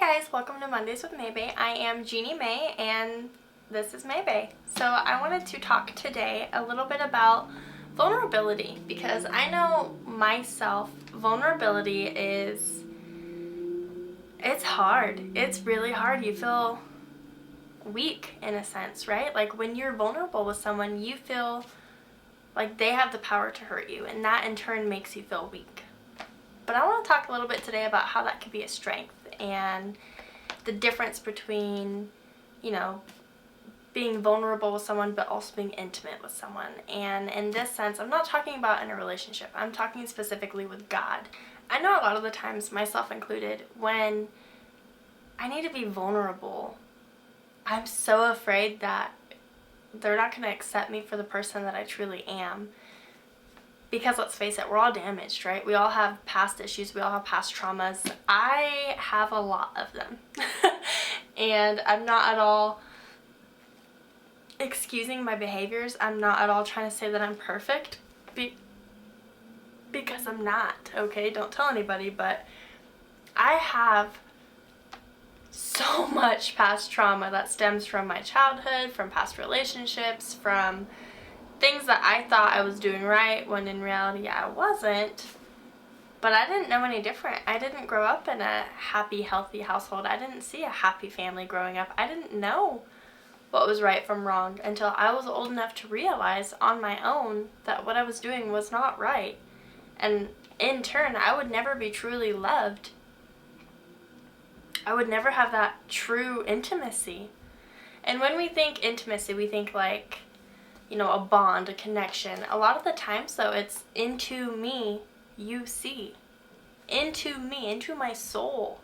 guys, welcome to Mondays with Mae Bae. I am Jeannie Mae and this is Mae Bae. So I wanted to talk today a little bit about vulnerability because I know myself, vulnerability it's hard. It's really hard. You feel weak in a sense, right? Like when you're vulnerable with someone, you feel like they have the power to hurt you, and that in turn makes you feel weak. But I want to talk a little bit today about how that could be a strength and the difference between, being vulnerable with someone but also being intimate with someone. And in this sense, I'm not talking about in a relationship. I'm talking specifically with God. I know a lot of the times, myself included, when I need to be vulnerable, I'm so afraid that they're not going to accept me for the person that I truly am. Because let's face it, we're all damaged, right? We all have past issues. We all have past traumas. I have a lot of them. And I'm not at all excusing my behaviors. I'm not at all trying to say that I'm perfect. Because I'm not, okay? Don't tell anybody, but I have so much past trauma that stems from my childhood, from past relationships, from things that I thought I was doing right when in reality I wasn't. But I didn't know any different. I didn't grow up in a happy, healthy household. I didn't see a happy family growing up. I didn't know what was right from wrong until I was old enough to realize on my own that what I was doing was not right. And in turn, I would never be truly loved. I would never have that true intimacy. And when we think intimacy, we think like, a bond, a connection. A lot of the times, though, it's into me you see. Into me, into my soul.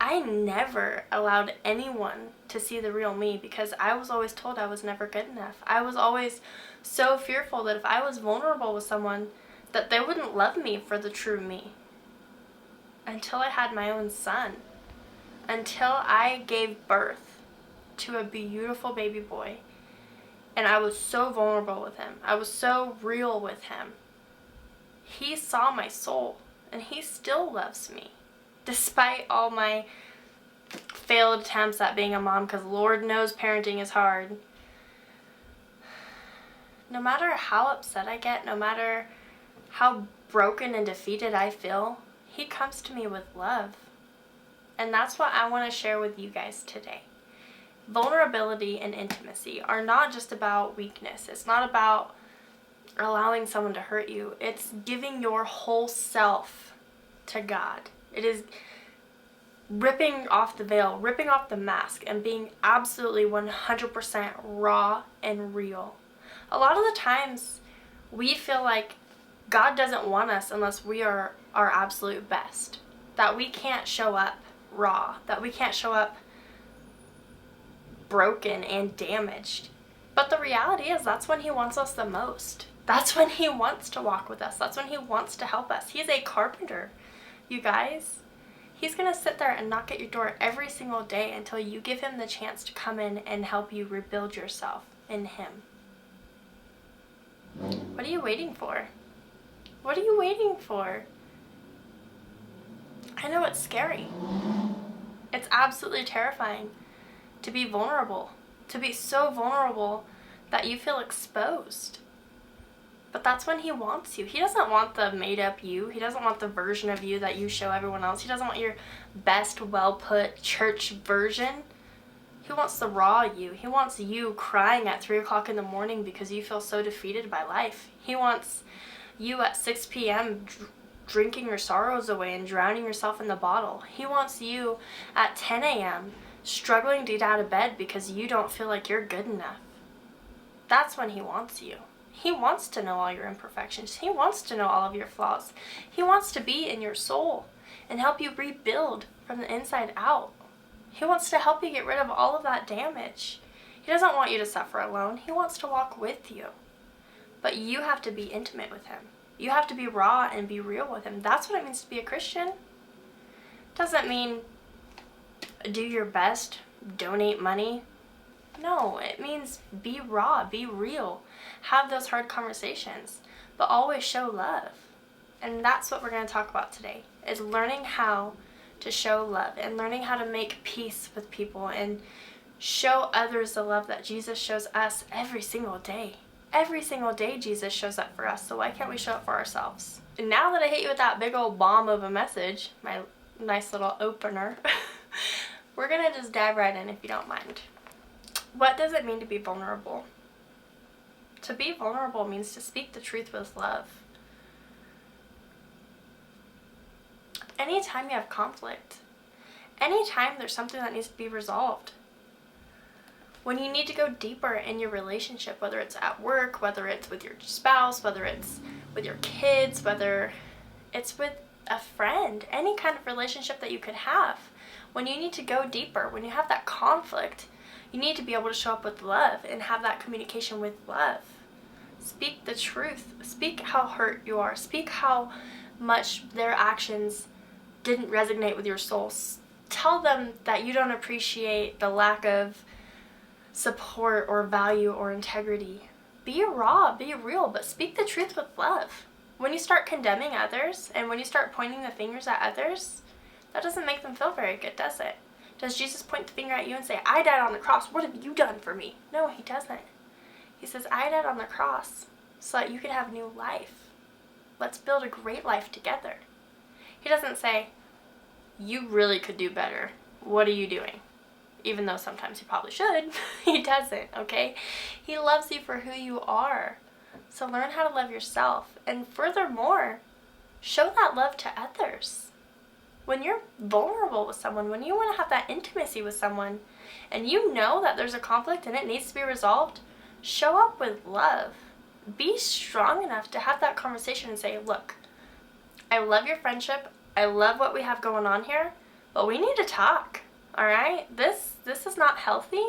I never allowed anyone to see the real me because I was always told I was never good enough. I was always so fearful that if I was vulnerable with someone, that they wouldn't love me for the true me. Until I had my own son. Until I gave birth to a beautiful baby boy. And I was so vulnerable with him. I was so real with him. He saw my soul, and he still loves me. Despite all my failed attempts at being a mom, because Lord knows parenting is hard. No matter how upset I get, no matter how broken and defeated I feel, he comes to me with love. And that's what I want to share with you guys today. Vulnerability and intimacy are not just about weakness. It's not about allowing someone to hurt you. It's giving your whole self to God. It is ripping off the veil, ripping off the mask, and being absolutely 100% raw and real. A lot of the times, we feel like God doesn't want us unless we are our absolute best. That we can't show up raw. That we can't show up broken and damaged. But the reality is that's when he wants us the most. That's when he wants to walk with us. That's when he wants to help us. He's a carpenter, you guys. He's going to sit there and knock at your door every single day until you give him the chance to come in and help you rebuild yourself in him. What are you waiting for? What are you waiting for? I know it's scary. It's absolutely terrifying to be vulnerable, to be so vulnerable that you feel exposed. But that's when he wants you. He doesn't want the made up you. He doesn't want the version of you that you show everyone else. He doesn't want your best, well put church version. He wants the raw you. He wants you crying at 3 o'clock in the morning because you feel so defeated by life. He wants you at 6 p.m. Drinking your sorrows away and drowning yourself in the bottle. He wants you at 10 a.m. struggling to get out of bed because you don't feel like you're good enough. That's when he wants you. He wants to know all your imperfections. He wants to know all of your flaws. He wants to be in your soul and help you rebuild from the inside out. He wants to help you get rid of all of that damage. He doesn't want you to suffer alone. He wants to walk with you. But you have to be intimate with him. You have to be raw and be real with him. That's what it means to be a Christian. Doesn't mean do your best, donate money. No, it means be raw, be real. Have those hard conversations, but always show love. And that's what we're going to talk about today, is learning how to show love and learning how to make peace with people and show others the love that Jesus shows us every single day. Every single day Jesus shows up for us, so why can't we show up for ourselves? And now that I hit you with that big old bomb of a message, my nice little opener, we're gonna just dive right in if you don't mind. What does it mean to be vulnerable? To be vulnerable means to speak the truth with love. Anytime you have conflict, anytime there's something that needs to be resolved, when you need to go deeper in your relationship, whether it's at work, whether it's with your spouse, whether it's with your kids, whether it's with a friend, any kind of relationship that you could have, when you need to go deeper, when you have that conflict, you need to be able to show up with love and have that communication with love. Speak the truth. Speak how hurt you are. Speak how much their actions didn't resonate with your soul. Tell them that you don't appreciate the lack of support or value or integrity. Be raw, be real, but speak the truth with love. When you start condemning others and when you start pointing the fingers at others, that doesn't make them feel very good, does it? Does Jesus point the finger at you and say, I died on the cross, what have you done for me? No, he doesn't. He says, I died on the cross so that you could have new life. Let's build a great life together. He doesn't say, you really could do better. What are you doing? Even though sometimes he probably should. He doesn't, okay? He loves you for who you are. So learn how to love yourself. And furthermore, show that love to others. When you're vulnerable with someone, when you want to have that intimacy with someone, and you know that there's a conflict and it needs to be resolved, show up with love. Be strong enough to have that conversation and say, look, I love your friendship. I love what we have going on here, but we need to talk, all right? This is not healthy,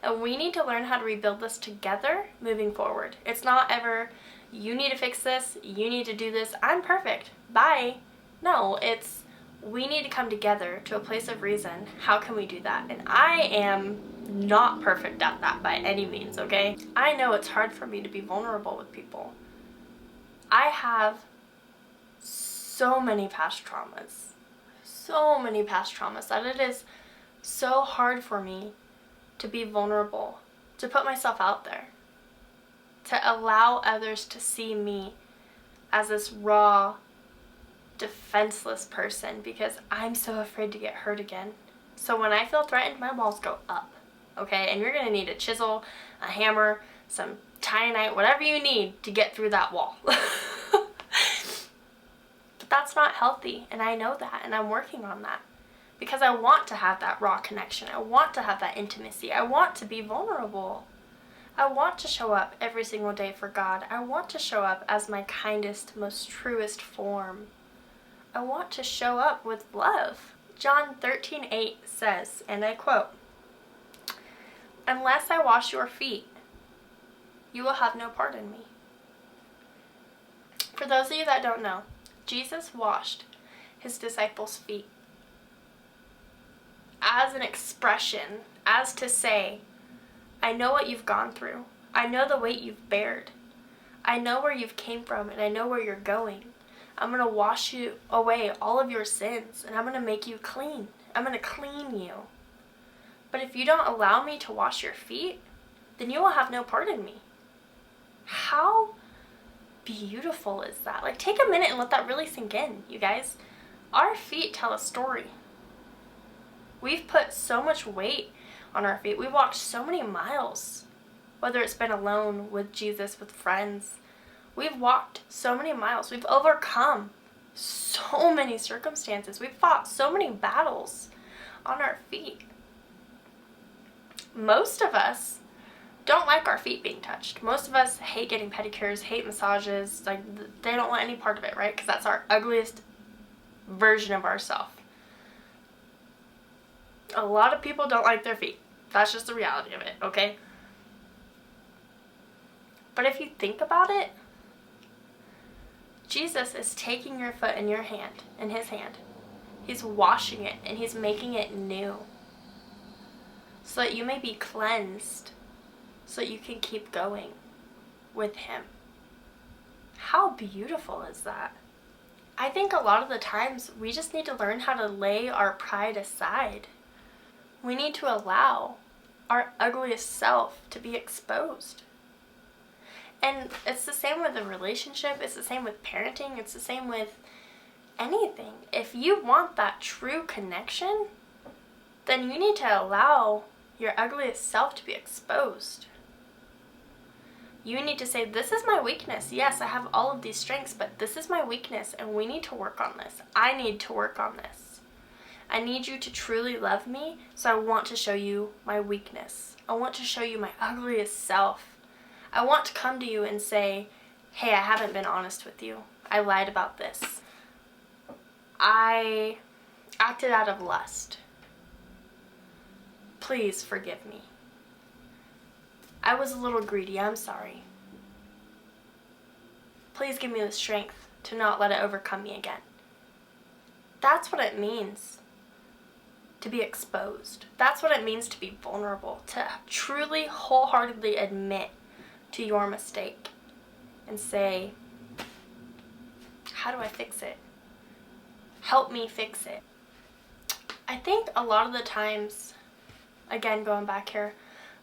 and we need to learn how to rebuild this together moving forward. It's not ever, you need to fix this, you need to do this, I'm perfect, bye. No, it's, we need to come together to a place of reason. How can we do that? And I am not perfect at that by any means, okay? I know it's hard for me to be vulnerable with people. I have so many past traumas that it is so hard for me to be vulnerable, to put myself out there, to allow others to see me as this raw, defenseless person because I'm so afraid to get hurt again. So when I feel threatened, my walls go up, okay? And you're gonna need a chisel, a hammer, some kyanite, whatever you need to get through that wall. But that's not healthy, and I know that, and I'm working on that because I want to have that raw connection. I want to have that intimacy. I want to be vulnerable. I want to show up every single day for God. I want to show up as my kindest, most truest form. I want to show up with love. John 13:8 says, and I quote, "Unless I wash your feet, you will have no part in me." For those of you that don't know, Jesus washed his disciples' feet as an expression, as to say, I know what you've gone through. I know the weight you've bared. I know where you've came from, and I know where you're going. I'm going to wash you away all of your sins, and I'm going to make you clean. I'm going to clean you. But if you don't allow me to wash your feet, then you will have no part in me. How beautiful is that? Like, take a minute and let that really sink in, you guys. Our feet tell a story. We've put so much weight on our feet. We walked so many miles, whether it's been alone, with Jesus, with friends. We've walked so many miles. We've overcome so many circumstances. We've fought so many battles on our feet. Most of us don't like our feet being touched. Most of us hate getting pedicures, hate massages. Like, they don't want any part of it, right? Because that's our ugliest version of ourselves. A lot of people don't like their feet. That's just the reality of it, okay? But if you think about it, Jesus is taking your foot in your hand, in his hand. He's washing it and he's making it new, so that you may be cleansed, so that you can keep going with him. How beautiful is that? I think a lot of the times we just need to learn how to lay our pride aside. We need to allow our ugliest self to be exposed. And it's the same with a relationship, it's the same with parenting, it's the same with anything. If you want that true connection, then you need to allow your ugliest self to be exposed. You need to say, this is my weakness. Yes, I have all of these strengths, but this is my weakness, and we need to work on this. I need to work on this. I need you to truly love me, so I want to show you my weakness. I want to show you my ugliest self. I want to come to you and say, hey, I haven't been honest with you. I lied about this. I acted out of lust. Please forgive me. I was a little greedy, I'm sorry. Please give me the strength to not let it overcome me again. That's what it means to be exposed. That's what it means to be vulnerable, to truly, wholeheartedly admit to your mistake and say, how do I fix it? Help me fix it. I think a lot of the times, again, going back here,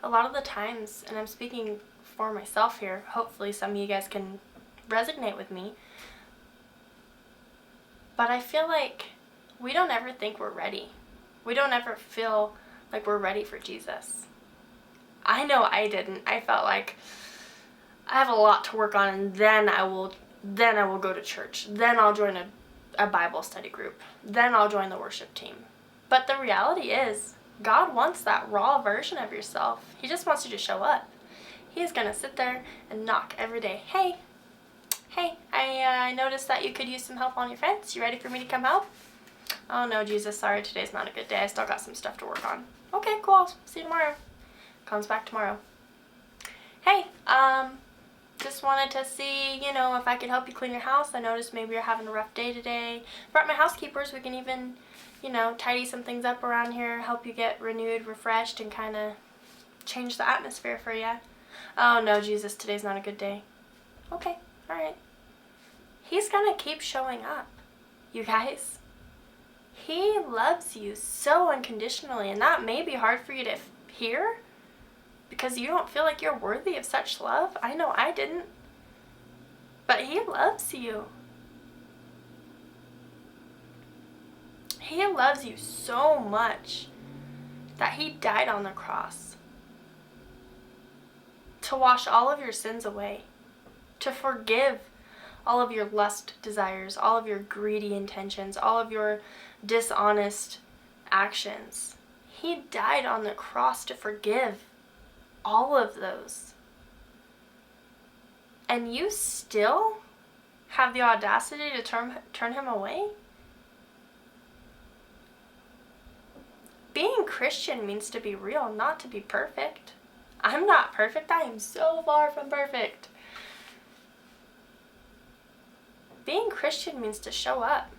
a lot of the times, and I'm speaking for myself here, hopefully some of you guys can resonate with me, but I feel like we don't ever think we're ready. We don't ever feel like we're ready for Jesus. I know I didn't. I felt like I have a lot to work on, and then I will go to church. Then I'll join a Bible study group. Then I'll join the worship team. But the reality is, God wants that raw version of yourself. He just wants you to show up. He's going to sit there and knock every day. Hey, I noticed that you could use some help on your fence. You ready for me to come help? Oh no, Jesus, sorry, today's not a good day. I still got some stuff to work on. Okay, cool, I'll see you tomorrow. Comes back tomorrow. Hey, just wanted to see, if I could help you clean your house. I noticed maybe you're having a rough day today. Brought my housekeepers. We can even, tidy some things up around here, help you get renewed, refreshed, and kind of change the atmosphere for you. Oh no, Jesus, today's not a good day. Okay, all right. He's gonna keep showing up, you guys. He loves you so unconditionally, and that may be hard for you to hear because you don't feel like you're worthy of such love. I know I didn't. But he loves you. He loves you so much that he died on the cross to wash all of your sins away, to forgive all of your lust desires, all of your greedy intentions, all of your dishonest actions. He died on the cross to forgive all of those. And you still have the audacity to turn him away? Being Christian means to be real, not to be perfect. I'm not perfect. I am so far from perfect. Being Christian means to show up,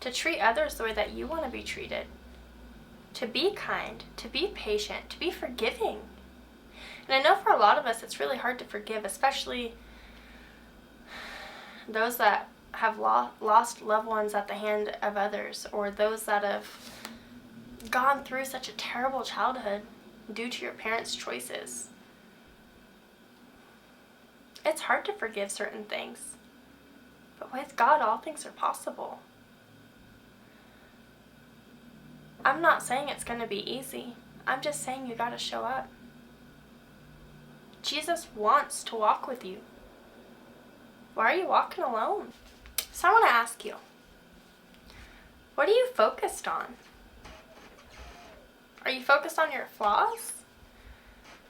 to treat others the way that you want to be treated, to be kind, to be patient, to be forgiving. And I know for a lot of us it's really hard to forgive, especially those that have lost loved ones at the hand of others, or those that have gone through such a terrible childhood due to your parents' choices. It's hard to forgive certain things. But with God, all things are possible. I'm not saying it's going to be easy. I'm just saying you got to show up. Jesus wants to walk with you. Why are you walking alone? So I want to ask you, what are you focused on? Are you focused on your flaws?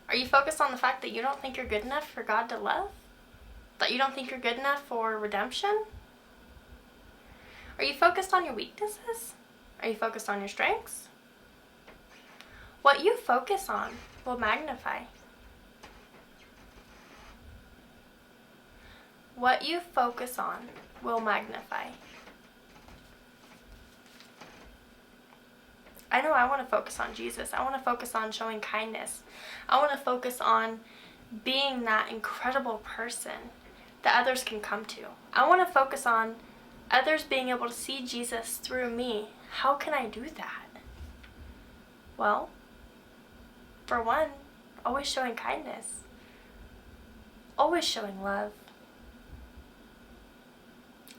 Are you focused on the fact that you don't think you're good enough for God to love? That you don't think you're good enough for redemption? Are you focused on your weaknesses? Are you focused on your strengths? What you focus on will magnify. What you focus on will magnify. I know I want to focus on Jesus. I want to focus on showing kindness. I want to focus on being that incredible person that others can come to. I want to focus on Others being able to see Jesus through me. How can I do that? Well, for one, always showing kindness. Always showing love.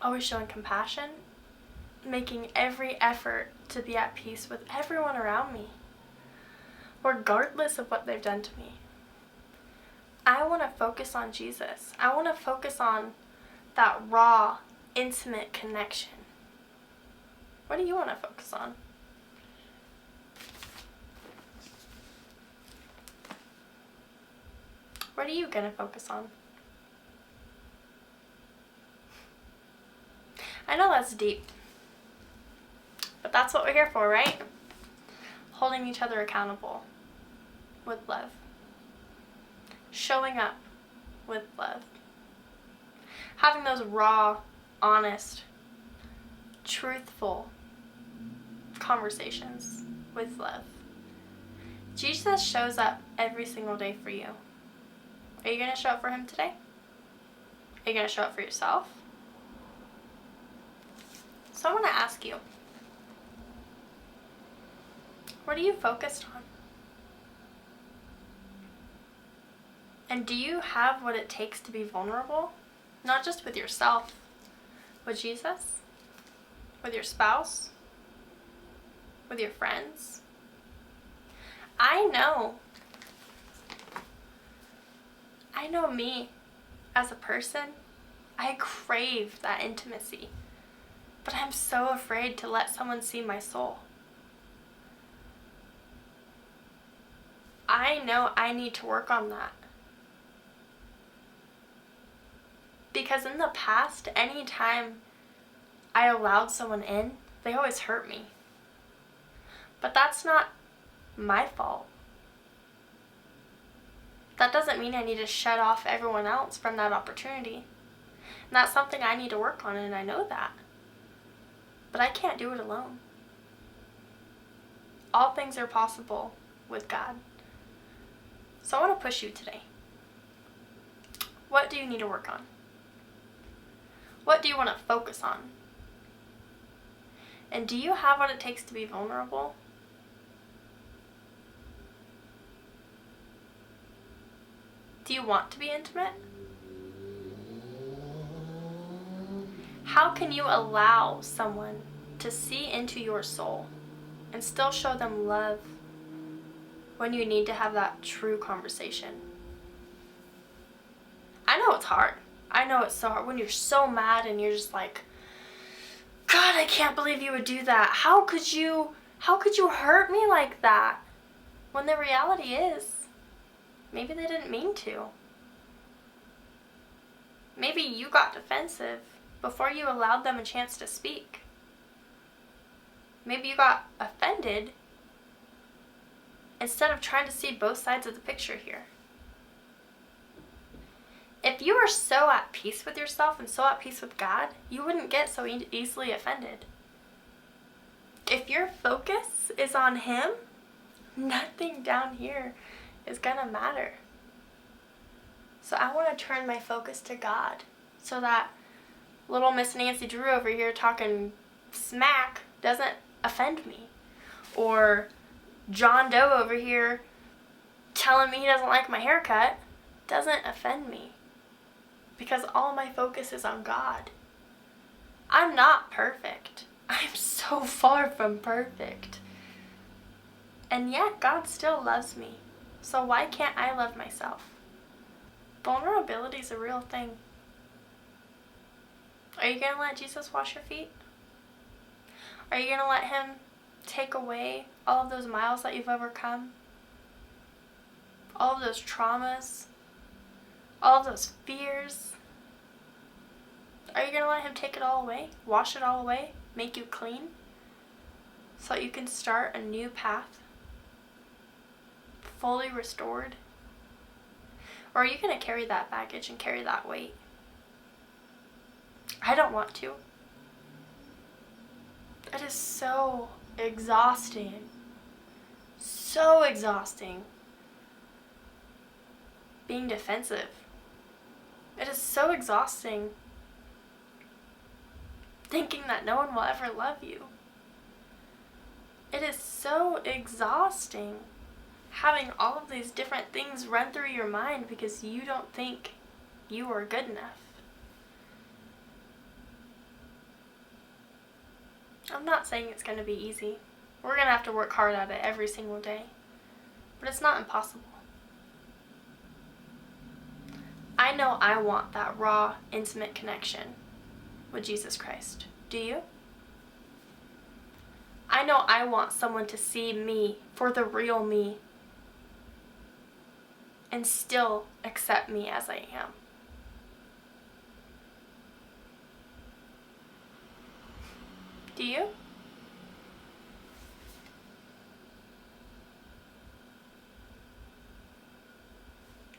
Always showing compassion. Making every effort to be at peace with everyone around me, regardless of what they've done to me. I want to focus on Jesus. I want to focus on that raw, intimate connection. What do you want to focus on? What are you going to focus on? I know that's deep, but that's what we're here for, right? Holding each other accountable with love. Showing up with love. Having those raw, honest, truthful conversations with love. Jesus shows up every single day for you. Are you going to show up for him today? Are you going to show up for yourself? So I want to ask you, what are you focused on? And do you have what it takes to be vulnerable? Not just with yourself, with Jesus, with your spouse, with your friends. I know me as a person, I crave that intimacy, but I'm so afraid to let someone see my soul. I know I need to work on that. Because in the past, anytime I allowed someone in, they always hurt me. But that's not my fault. That doesn't mean I need to shut off everyone else from that opportunity. And that's something I need to work on, and I know that. But I can't do it alone. All things are possible with God. So I want to push you today. What do you need to work on? What do you want to focus on? And do you have what it takes to be vulnerable? Do you want to be intimate? How can you allow someone to see into your soul and still show them love when you need to have that true conversation? I know it's hard. I know it's so hard when you're so mad and you're just like, God, I can't believe you would do that. How could you hurt me like that? When the reality is, maybe they didn't mean to. Maybe you got defensive before you allowed them a chance to speak. Maybe you got offended instead of trying to see both sides of the picture here. If you are so at peace with yourself and so at peace with God, you wouldn't get so easily offended. If your focus is on Him, nothing down here is gonna matter. So I want to turn my focus to God so that little Miss Nancy Drew over here talking smack doesn't offend me. Or John Doe over here telling me he doesn't like my haircut doesn't offend me. Because all my focus is on God. I'm not perfect. I'm so far from perfect. And yet God still loves me. So why can't I love myself? Vulnerability is a real thing. Are you going to let Jesus wash your feet? Are you going to let Him take away all of those miles that you've overcome? All of those traumas? All of those fears? Are you going to let Him take it all away? Wash it all away? Make you clean? So that you can start a new path? Fully restored? Or are you going to carry that baggage and carry that weight? I don't want to. It is so exhausting. So exhausting. Being defensive. It is so exhausting thinking that no one will ever love you. It is so exhausting having all of these different things run through your mind because you don't think you are good enough. I'm not saying it's going to be easy. We're going to have to work hard at it every single day. But it's not impossible. I know I want that raw, intimate connection with Jesus Christ. Do you? I know I want someone to see me for the real me and still accept me as I am. Do you?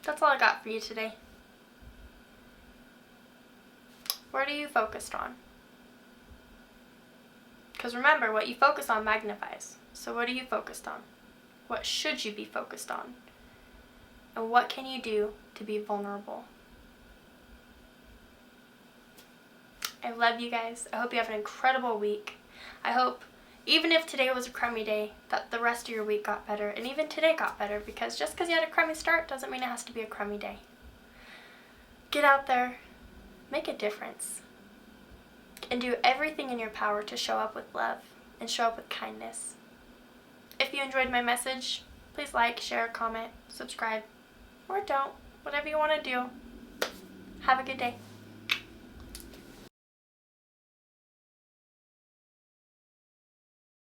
That's all I got for you today. What are you focused on? Because remember, what you focus on magnifies. So what are you focused on? What should you be focused on? And what can you do to be vulnerable? I love you guys. I hope you have an incredible week. I hope, even if today was a crummy day, that the rest of your week got better. And even today got better, because just because you had a crummy start doesn't mean it has to be a crummy day. Get out there. Make a difference. And do everything in your power to show up with love and show up with kindness. If you enjoyed my message, please like, share, comment, subscribe, or don't. Whatever you want to do. Have a good day.